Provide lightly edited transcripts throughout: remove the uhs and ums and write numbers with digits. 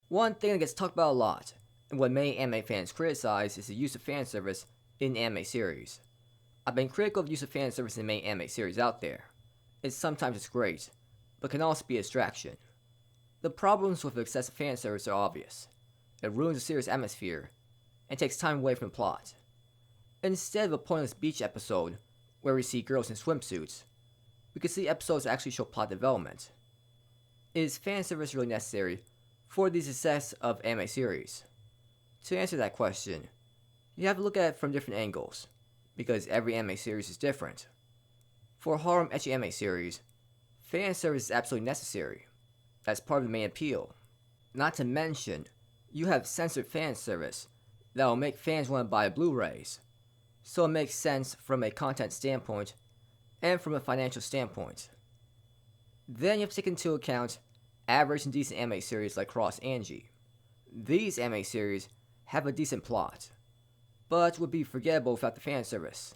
One thing that gets talked about a lot, and what many anime fans criticize, is the use of fan service in anime series. I've been critical of the use of fan service in many anime series out there. Sometimes it's great, but can also be a distraction. The problems with excessive fan service are obvious. It ruins the series' atmosphere and takes time away from the plot. Instead of a pointless beach episode where we see girls in swimsuits, we can see episodes that actually show plot development. Is fan service really necessary for the success of anime series? To answer that question, you have to look at it from different angles, because every anime series is different. For a harem ecchi anime series, fan service is absolutely necessary. That's part of the main appeal. Not to mention, you have censored fan service that will make fans want to buy Blu-rays, so it makes sense from a content standpoint and from a financial standpoint. Then you have to take into account average and decent anime series like Cross Angie. These anime series have a decent plot, but would be forgettable without the fan service.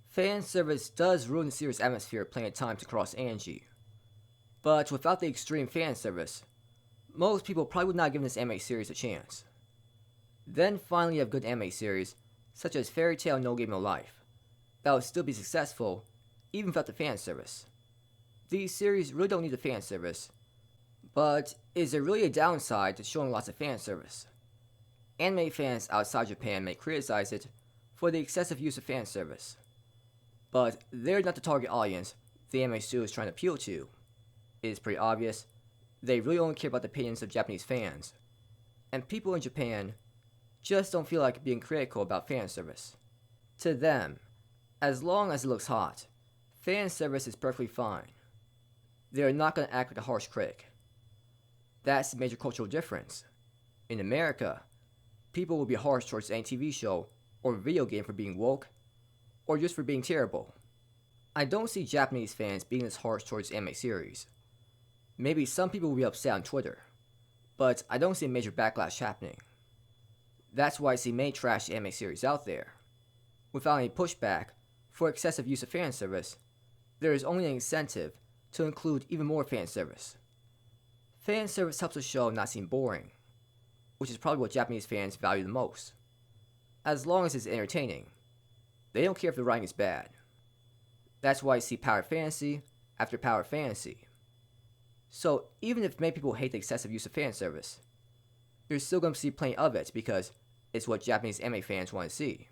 Fan service does ruin the series' atmosphere plenty of times across Angie, but without the extreme fan service, most people probably would not give this anime series a chance. Then finally you have good anime series, such as Fairy Tail No Game No Life, that will still be successful even without the fan service. These series really don't need the fan service, but is there really a downside to showing lots of fan service? Anime fans outside Japan may criticize it for the excessive use of fan service, but they're not the target audience the anime studio is trying to appeal to. It is pretty obvious they really only care about the opinions of Japanese fans, and people in Japan just don't feel like being critical about fan service. To them, as long as it looks hot, fan service is perfectly fine. They are not going to act like a harsh critic. That's the major cultural difference. In America, people will be harsh towards any TV show or video game for being woke, or just for being terrible. I don't see Japanese fans being this harsh towards anime series. Maybe some people will be upset on Twitter, but I don't see a major backlash happening. That's why I see many trash anime series out there. Without any pushback for excessive use of fan service, there is only an incentive to include even more fan service. Fan service helps the show not seem boring, which is probably what Japanese fans value the most. As long as it's entertaining, they don't care if the writing is bad. That's why I see power fantasy after power fantasy. So even if many people hate the excessive use of fan service, you're still going to see plenty of it because it's what Japanese anime fans want to see.